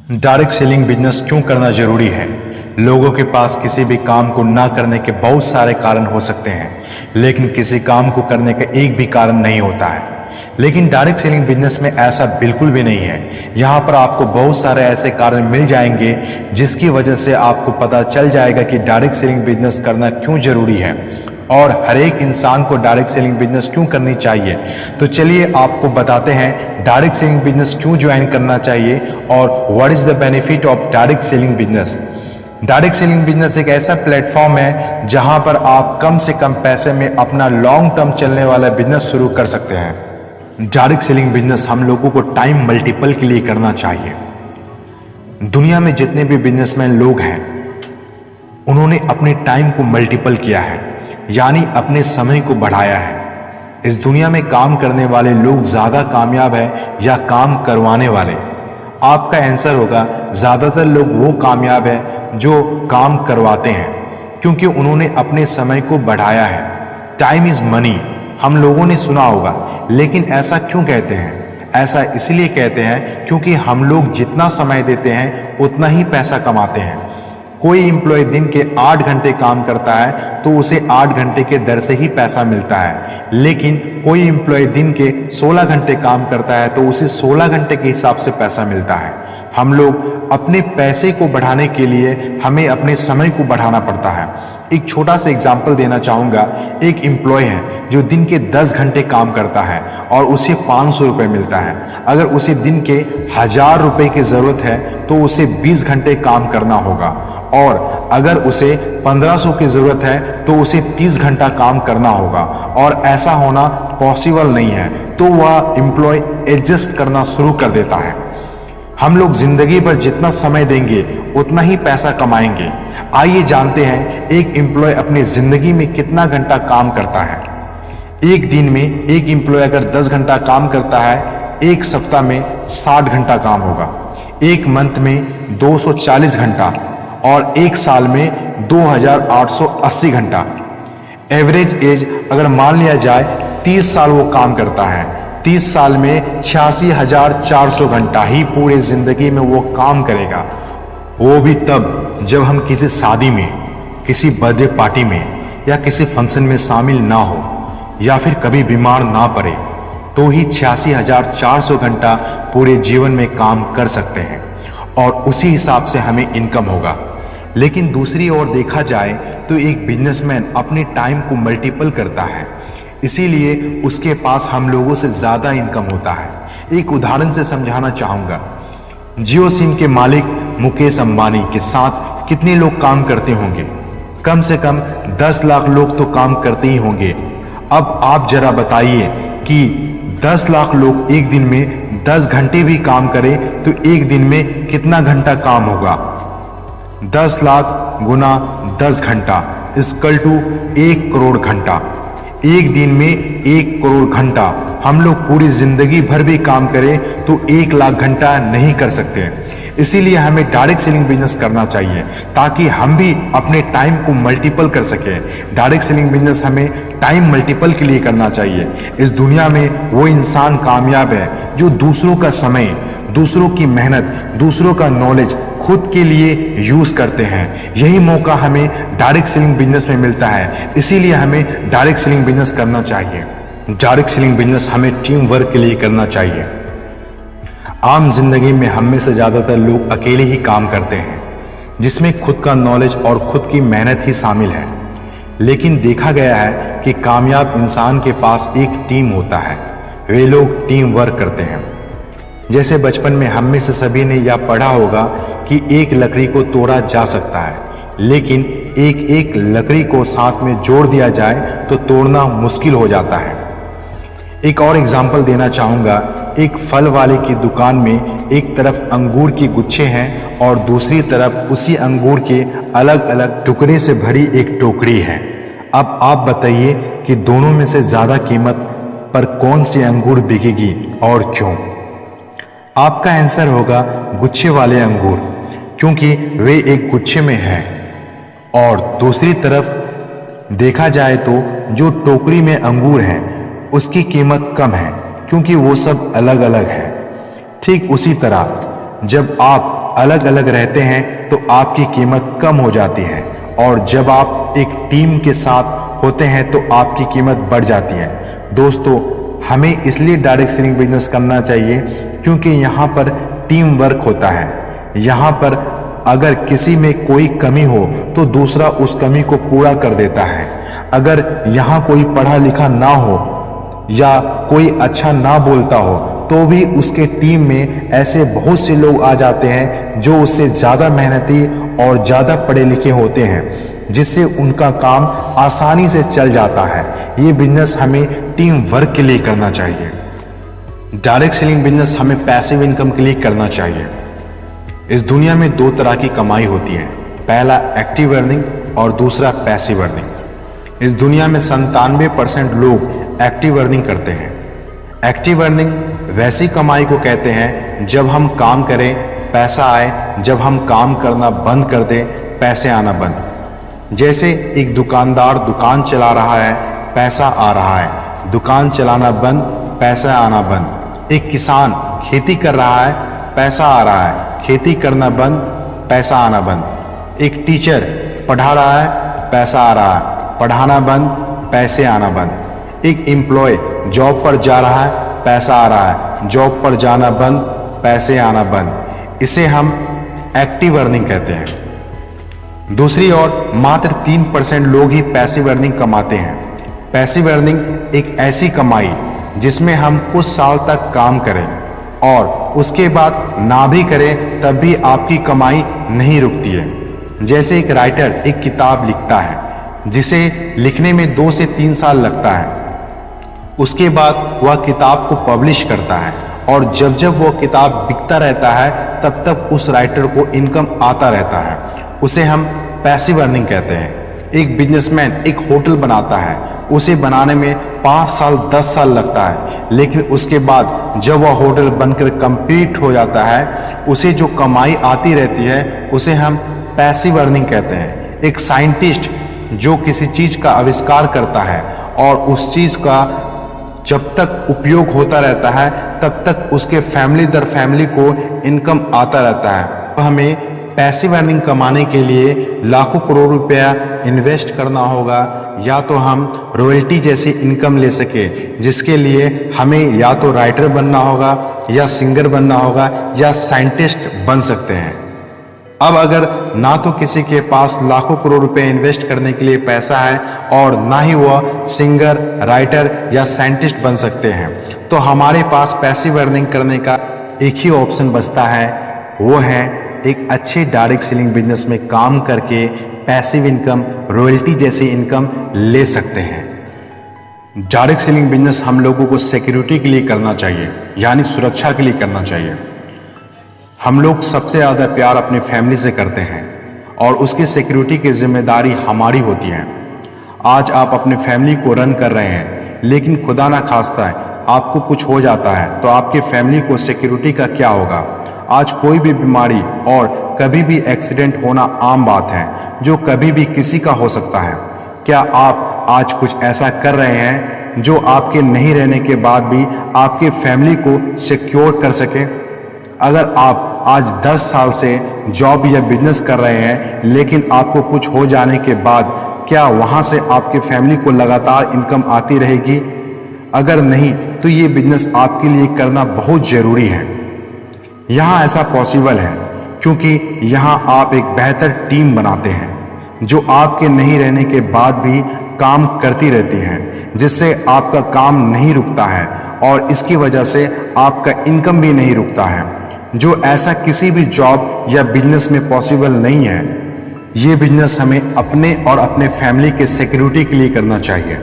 Direct selling business क्यों करना जरूरी है? लोगों के पास किसी भी काम को ना करने के बहुत सारे कारण हो सकते हैं, लेकिन किसी काम को करने का एक भी कारण नहीं होता है। लेकिन डायरेक्ट सेलिंग बिजनेस में ऐसा बिल्कुल भी नहीं है। यहाँ पर आपको बहुत सारे ऐसे कारण मिल जाएंगे जिसकी वजह से आपको पता चल जाएगा कि डायरेक्ट सेलिंग बिजनेस करना क्यों जरूरी है और हर एक इंसान को डायरेक्ट सेलिंग बिजनेस क्यों करनी चाहिए। तो चलिए आपको बताते हैं डायरेक्ट सेलिंग बिजनेस क्यों ज्वाइन करना चाहिए और what is the benefit of direct selling business. Direct selling business एक ऐसा प्लेटफॉर्म है जहां पर आप कम से कम पैसे में अपना लॉन्ग टर्म चलने वाला बिजनेस शुरू कर सकते हैं। डायरेक्ट सेलिंग बिजनेस हम लोगों को टाइम मल्टीपल के लिए करना चाहिए। दुनिया में जितने भी बिजनेसमैन लोग हैं उन्होंने अपने टाइम को मल्टीपल किया है, यानी अपने समय को बढ़ाया है। इस दुनिया में काम करने वाले लोग ज्यादा कामयाब है या काम करवाने वाले? आपका आंसर होगा ज्यादातर लोग वो कामयाब है जो काम करवाते हैं, क्योंकि उन्होंने अपने समय को बढ़ाया है। टाइम इज मनी हम लोगों ने सुना होगा, लेकिन ऐसा क्यों कहते हैं? ऐसा इसलिए कहते हैं क्योंकि हम लोग जितना समय देते हैं उतना ही पैसा कमाते हैं। कोई एम्प्लॉय दिन के 8 घंटे काम करता है तो उसे 8 घंटे के दर से ही पैसा मिलता है, लेकिन कोई एम्प्लॉय दिन के 16 घंटे काम करता है तो उसे 16 घंटे के हिसाब से पैसा मिलता है। हम लोग अपने पैसे को बढ़ाने के लिए हमें अपने समय को बढ़ाना पड़ता है। एक छोटा सा एग्जाम्पल देना चाहूँगा। एक एम्प्लॉय है जो दिन के 10 घंटे काम करता है और उसे 500 रुपये मिलता है। अगर उसे दिन के 1000 रुपये की ज़रूरत है तो उसे 20 घंटे काम करना होगा, और अगर उसे 1500 की ज़रूरत है तो उसे 30 घंटा काम करना होगा। और ऐसा होना पॉसिबल नहीं है, तो वह एम्प्लॉय एडजस्ट करना शुरू कर देता है। हम लोग जिंदगी भर जितना समय देंगे उतना ही पैसा कमाएंगे। आइए जानते हैं एक एम्प्लॉय अपनी जिंदगी में कितना घंटा काम करता है। एक दिन में एक एम्प्लॉय अगर 10 घंटा काम करता है, एक सप्ताह में 60 घंटा काम होगा, एक मंथ में 240 घंटा और एक साल में 2880 घंटा। एवरेज एज अगर मान लिया जाए 30 साल वो काम करता है, 30 साल में 86,400 घंटा ही पूरे जिंदगी में वो काम करेगा। वो भी तब जब हम किसी शादी में, किसी बर्थडे पार्टी में या किसी फंक्शन में शामिल ना हो या फिर कभी बीमार ना पड़े, तो ही 86,400 घंटा पूरे जीवन में काम कर सकते हैं और उसी हिसाब से हमें इनकम होगा। लेकिन दूसरी ओर देखा जाए तो एक बिजनेसमैन अपने टाइम को मल्टीपल करता है, इसीलिए उसके पास हम लोगों से ज़्यादा इनकम होता है। एक उदाहरण से समझाना चाहूँगा। जियो सिम के मालिक मुकेश अंबानी के साथ कितने लोग काम करते होंगे? कम से कम 10 लाख लोग तो काम करते ही होंगे। अब आप जरा बताइए कि 10 लाख लोग एक दिन में 10 घंटे भी काम करें तो एक दिन में कितना घंटा काम होगा? 10 लाख गुना 10 घंटा इक्वल टू 1 करोड़ घंटा। एक दिन में 1 करोड़ घंटा। हम लोग पूरी जिंदगी भर भी काम करें तो 1 लाख घंटा नहीं कर सकते। इसीलिए हमें डायरेक्ट सेलिंग बिजनेस करना चाहिए ताकि हम भी अपने टाइम को मल्टीपल कर सकें। डायरेक्ट सेलिंग बिजनेस हमें टाइम मल्टीपल के लिए करना चाहिए। इस दुनिया में वो इंसान कामयाब है जो दूसरों का समय, दूसरों की मेहनत, दूसरों का नॉलेज खुद के लिए यूज करते हैं। यही मौका हमें डायरेक्ट सेलिंग बिजनेस में मिलता है, इसीलिए हमें डायरेक्ट सेलिंग बिजनेस करना चाहिए। डायरेक्ट सेलिंग बिजनेस हमें टीम वर्क के लिए करना चाहिए। आम जिंदगी में हम में से ज़्यादातर लोग अकेले ही काम करते हैं, जिसमें खुद का नॉलेज और खुद की मेहनत ही शामिल है। लेकिन देखा गया है कि कामयाब इंसान के पास एक टीम होता है। वे लोग टीम वर्क करते हैं। जैसे बचपन में हम में से सभी ने यह पढ़ा होगा कि एक लकड़ी को तोड़ा जा सकता है, लेकिन एक एक लकड़ी को साथ में जोड़ दिया जाए तो तोड़ना मुश्किल हो जाता है। एक और एग्जाम्पल देना चाहूँगा। एक फल वाले की दुकान में एक तरफ अंगूर की गुच्छे हैं और दूसरी तरफ उसी अंगूर के अलग अलग टुकड़े से भरी एक टोकरी है। अब आप बताइए कि दोनों में से ज़्यादा कीमत पर कौन सी अंगूर बिकेगी और क्यों? आपका आंसर होगा गुच्छे वाले अंगूर, क्योंकि वे एक गुच्छे में हैं। और दूसरी तरफ देखा जाए तो जो टोकरी में अंगूर हैं उसकी कीमत कम है, क्योंकि वो सब अलग अलग है। ठीक उसी तरह जब आप अलग अलग रहते हैं तो आपकी कीमत कम हो जाती है, और जब आप एक टीम के साथ होते हैं तो आपकी कीमत बढ़ जाती है। दोस्तों, हमें इसलिए डायरेक्ट सेलिंग बिजनेस करना चाहिए क्योंकि यहाँ पर टीम वर्क होता है। यहाँ पर अगर किसी में कोई कमी हो तो दूसरा उस कमी को पूरा कर देता है। अगर यहाँ कोई पढ़ा लिखा ना हो या कोई अच्छा ना बोलता हो तो भी उसके टीम में ऐसे बहुत से लोग आ जाते हैं जो उससे ज़्यादा मेहनती और ज़्यादा पढ़े लिखे होते हैं, जिससे उनका काम आसानी से चल जाता है। ये बिजनेस हमें टीम वर्क के लिए करना चाहिए। डायरेक्ट सेलिंग बिजनेस हमें पैसिव इनकम के लिए करना चाहिए। इस दुनिया में दो तरह की कमाई होती है, पहला एक्टिव अर्निंग और दूसरा पैसिव अर्निंग। इस दुनिया में 97% लोग एक्टिव अर्निंग करते हैं। एक्टिव अर्निंग वैसी कमाई को कहते हैं जब हम काम करें पैसा आए, जब हम काम करना बंद कर दें पैसे आना बंद। जैसे एक दुकानदार दुकान चला रहा है, पैसा आ रहा है, दुकान चलाना बंद, पैसा आना बंद। एक किसान खेती कर रहा है, पैसा आ रहा है, खेती करना बंद, पैसा आना बंद। एक टीचर पढ़ा रहा है, पैसा आ रहा है, पढ़ाना बंद, पैसे आना बंद। एक एम्प्लॉय जॉब पर जा रहा है, पैसा आ रहा है, जॉब पर जाना बंद, पैसे आना बंद। इसे हम एक्टिव अर्निंग कहते हैं। दूसरी ओर मात्र 3% लोग ही पैसिव अर्निंग कमाते हैं। पैसिव अर्निंग एक ऐसी कमाई जिसमें हम कुछ साल तक काम करें और उसके बाद ना भी करें तब भी आपकी कमाई नहीं रुकती है। जैसे एक राइटर एक किताब लिखता है जिसे लिखने में 2 से 3 साल लगता है, उसके बाद वह किताब को पब्लिश करता है और जब जब वो किताब बिकता रहता है तब तक उस राइटर को इनकम आता रहता है। उसे हम पैसिव अर्निंग कहते हैं। एक बिजनेसमैन एक होटल बनाता है, उसे बनाने में 5 साल 10 साल लगता है, लेकिन उसके बाद जब वह होटल बनकर कंप्लीट हो जाता है उसे जो कमाई आती रहती है उसे हम पैसिव अर्निंग कहते हैं। एक साइंटिस्ट जो किसी चीज का आविष्कार करता है और उस चीज का जब तक उपयोग होता रहता है तब तक उसके फैमिली दर फैमिली को इनकम आता रहता है। तो हमें पैसिव अर्निंग कमाने के लिए लाखों करोड़ रुपया इन्वेस्ट करना होगा, या तो हम रॉयल्टी जैसी इनकम ले सके, जिसके लिए हमें या तो राइटर बनना होगा या सिंगर बनना होगा या साइंटिस्ट बन सकते हैं। अब अगर ना तो किसी के पास लाखों करोड़ रुपए इन्वेस्ट करने के लिए पैसा है और ना ही वह सिंगर, राइटर या साइंटिस्ट बन सकते हैं, तो हमारे पास पैसिव अर्निंग करने का एक ही ऑप्शन बचता है, वो है एक अच्छे डायरेक्ट सेलिंग बिजनेस में काम करके पैसिव इनकम, रॉयल्टी जैसी इनकम ले सकते हैं। डायरेक्ट सेलिंग बिजनेस हम लोगों को सिक्योरिटी के लिए करना चाहिए, यानी सुरक्षा के लिए करना चाहिए। हम लोग सबसे ज़्यादा प्यार अपनी फैमिली से करते हैं और उसकी सिक्योरिटी की जिम्मेदारी हमारी होती है। आज आप अपने फैमिली को रन कर रहे हैं, लेकिन खुदा ना खास्ता है आपको कुछ हो जाता है तो आपके फैमिली को सिक्योरिटी का क्या होगा। आज कोई भी बीमारी और कभी भी एक्सीडेंट होना आम बात है, जो कभी भी किसी का हो सकता है। क्या आप आज कुछ ऐसा कर रहे हैं जो आपके नहीं रहने के बाद भी आपके फैमिली को सिक्योर कर सके? अगर आप आज 10 साल से जॉब या बिजनेस कर रहे हैं लेकिन आपको कुछ हो जाने के बाद क्या वहां से आपके फैमिली को लगातार इनकम आती रहेगी? अगर नहीं तो ये बिजनेस आपके लिए करना बहुत जरूरी है। यहाँ ऐसा पॉसिबल है क्योंकि यहाँ आप एक बेहतर टीम बनाते हैं जो आपके नहीं रहने के बाद भी काम करती रहती है, जिससे आपका काम नहीं रुकता है और इसकी वजह से आपका इनकम भी नहीं रुकता है, जो ऐसा किसी भी जॉब या बिजनेस में पॉसिबल नहीं है। ये बिजनेस हमें अपने और अपने फैमिली के सिक्योरिटी के लिए करना चाहिए।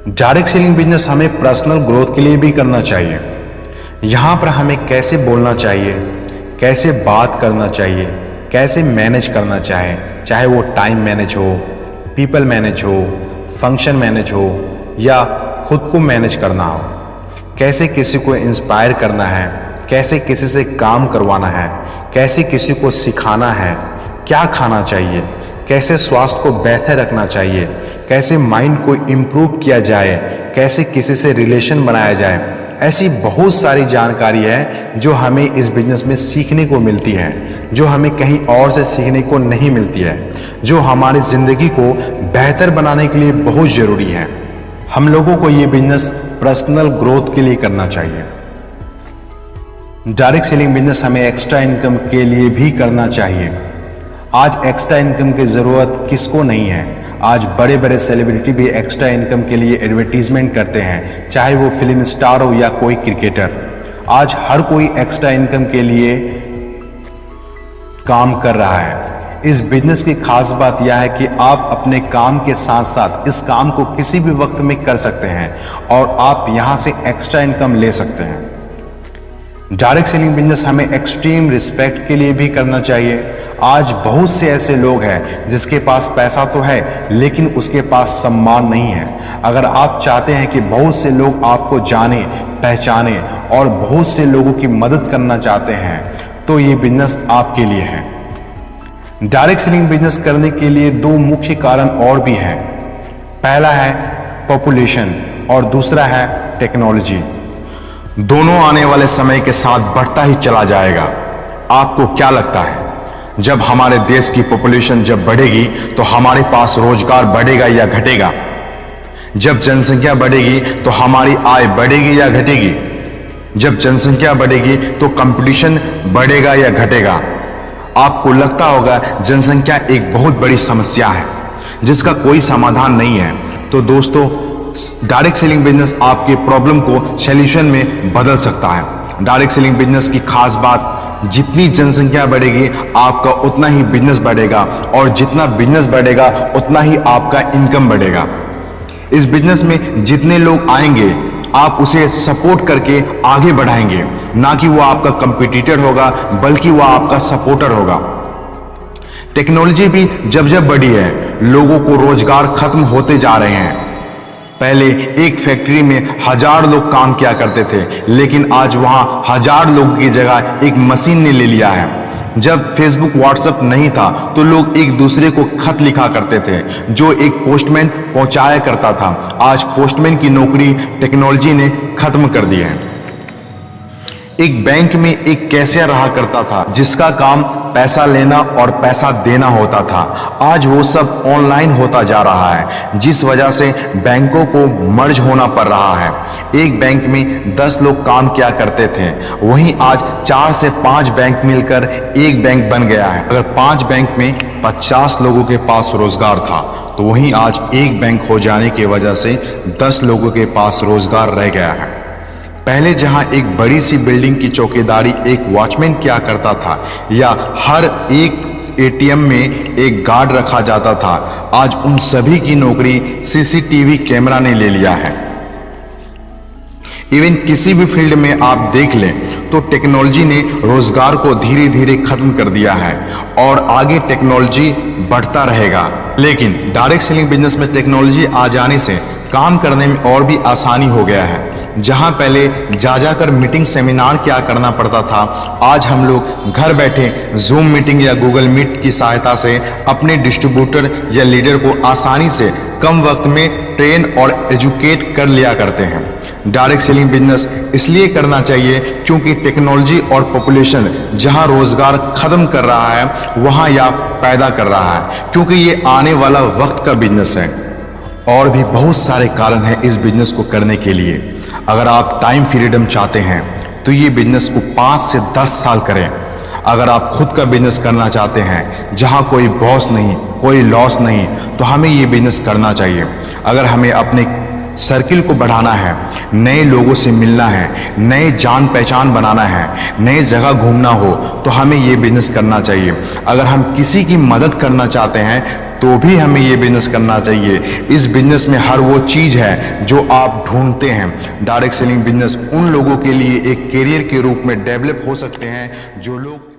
डायरेक्ट सेलिंग बिजनेस हमें पर्सनल ग्रोथ के लिए भी करना चाहिए। यहाँ पर हमें कैसे बोलना चाहिए, कैसे बात करना चाहिए, कैसे मैनेज करना चाहिए, चाहे वो टाइम मैनेज हो, पीपल मैनेज हो, फंक्शन मैनेज हो या खुद को मैनेज करना हो, कैसे किसी को इंस्पायर करना है, कैसे किसी से काम करवाना है, कैसे किसी को सिखाना है, क्या खाना चाहिए, कैसे स्वास्थ्य को बेहतर रखना चाहिए, कैसे माइंड को इम्प्रूव किया जाए, कैसे किसी से रिलेशन बनाया जाए। ऐसी बहुत सारी जानकारी है जो हमें इस बिजनेस में सीखने को मिलती है। जो हमें कहीं और से सीखने को नहीं मिलती है, जो हमारी ज़िंदगी को बेहतर बनाने के लिए बहुत ज़रूरी है। हम लोगों को ये बिजनेस पर्सनल ग्रोथ के लिए करना चाहिए। डायरेक्ट सेलिंग बिजनेस हमें एक्स्ट्रा इनकम के लिए भी करना चाहिए। आज एक्स्ट्रा इनकम की ज़रूरत किसको नहीं है। आज बड़े बड़े सेलिब्रिटी भी एक्स्ट्रा इनकम के लिए एडवर्टीजमेंट करते हैं, चाहे वो फिल्म स्टार हो या कोई क्रिकेटर। आज हर कोई एक्स्ट्रा इनकम के लिए काम कर रहा है। इस बिजनेस की खास बात यह है कि आप अपने काम के साथ साथ इस काम को किसी भी वक्त में कर सकते हैं और आप यहां से एक्स्ट्रा इनकम ले सकते हैं। डायरेक्ट सेलिंग बिजनेस हमें एक्सट्रीम रिस्पेक्ट के लिए भी करना चाहिए। आज बहुत से ऐसे लोग हैं जिसके पास पैसा तो है लेकिन उसके पास सम्मान नहीं है। अगर आप चाहते हैं कि बहुत से लोग आपको जाने पहचाने और बहुत से लोगों की मदद करना चाहते हैं तो ये बिजनेस आपके लिए है। डायरेक्ट सेलिंग बिजनेस करने के लिए दो मुख्य कारण और भी हैं। पहला है पॉपुलेशन और दूसरा है टेक्नोलॉजी। दोनों आने वाले समय के साथ बढ़ता ही चला जाएगा। आपको क्या लगता है, जब हमारे देश की पॉपुलेशन जब बढ़ेगी तो हमारे पास रोजगार बढ़ेगा या घटेगा? जब जनसंख्या बढ़ेगी तो हमारी आय बढ़ेगी या घटेगी? जब जनसंख्या बढ़ेगी तो कंपटीशन बढ़ेगा या घटेगा? आपको लगता होगा जनसंख्या एक बहुत बड़ी समस्या है जिसका कोई समाधान नहीं है। तो दोस्तों, डायरेक्ट सेलिंग बिजनेस आपके प्रॉब्लम को सॉल्यूशन में बदल सकता है। डायरेक्ट सेलिंग बिजनेस की खास बात, जितनी जनसंख्या बढ़ेगी आपका उतना ही बिजनेस बढ़ेगा और जितना बिजनेस बढ़ेगा उतना ही आपका इनकम बढ़ेगा। इस बिजनेस में जितने लोग आएंगे आप उसे सपोर्ट करके आगे बढ़ाएंगे, ना कि वो आपका कंपटीटर होगा बल्कि वो आपका सपोर्टर होगा। टेक्नोलॉजी भी जब जब बढ़ी है, लोगों को रोजगार खत्म होते जा रहे हैं। पहले एक फैक्ट्री में 1000 लोग काम किया करते थे, लेकिन आज वहां 1000 लोगों की जगह एक मशीन ने ले लिया है। जब फेसबुक व्हाट्सएप नहीं था तो लोग एक दूसरे को खत लिखा करते थे जो एक पोस्टमैन पहुंचाया करता था। आज पोस्टमैन की नौकरी टेक्नोलॉजी ने खत्म कर दी है। एक बैंक में एक कैशियर रहा करता था जिसका काम पैसा लेना और पैसा देना होता था। आज वो सब ऑनलाइन होता जा रहा है, जिस वजह से बैंकों को मर्ज होना पड़ रहा है। एक बैंक में 10 लोग काम किया करते थे, वहीं आज 4 से 5 बैंक मिलकर एक बैंक बन गया है। अगर 5 बैंक में 50 लोगों के पास रोजगार था तो वहीं आज एक बैंक हो जाने की वजह से 10 लोगों के पास रोजगार रह गया है। पहले जहां एक बड़ी सी बिल्डिंग की चौकीदारी एक वॉचमैन किया करता था या हर एक एटीएम में एक गार्ड रखा जाता था, आज उन सभी की नौकरी सीसीटीवी कैमरा ने ले लिया है। इवन किसी भी फील्ड में आप देख लें तो टेक्नोलॉजी ने रोजगार को धीरे धीरे खत्म कर दिया है और आगे टेक्नोलॉजी बढ़ता रहेगा। लेकिन डायरेक्ट सेलिंग बिजनेस में टेक्नोलॉजी आ जाने से काम करने में और भी आसानी हो गया है। जहां पहले जाकर मीटिंग सेमिनार क्या करना पड़ता था, आज हम लोग घर बैठे जूम मीटिंग या गूगल मीट की सहायता से अपने डिस्ट्रीब्यूटर या लीडर को आसानी से कम वक्त में ट्रेन और एजुकेट कर लिया करते हैं। डायरेक्ट सेलिंग बिजनेस इसलिए करना चाहिए क्योंकि टेक्नोलॉजी और पॉपुलेशन जहां रोजगार खत्म कर रहा है वहां या पैदा कर रहा है, क्योंकि ये आने वाला वक्त का बिजनेस है। और भी बहुत सारे कारण हैं इस बिजनेस को करने के लिए। अगर आप टाइम फ्रीडम चाहते हैं तो ये बिजनेस को 5 से 10 साल करें। अगर आप खुद का बिजनेस करना चाहते हैं जहां कोई बॉस नहीं, कोई लॉस नहीं, तो हमें ये बिजनेस करना चाहिए। अगर हमें अपने सर्किल को बढ़ाना है, नए लोगों से मिलना है, नए जान पहचान बनाना है, नए जगह घूमना हो, तो हमें ये बिजनेस करना चाहिए। अगर हम किसी की मदद करना चाहते हैं तो भी हमें ये बिजनेस करना चाहिए। इस बिजनेस में हर वो चीज़ है जो आप ढूंढते हैं। डायरेक्ट सेलिंग बिजनेस उन लोगों के लिए एक कैरियर के रूप में डेवलप हो सकते हैं जो लोग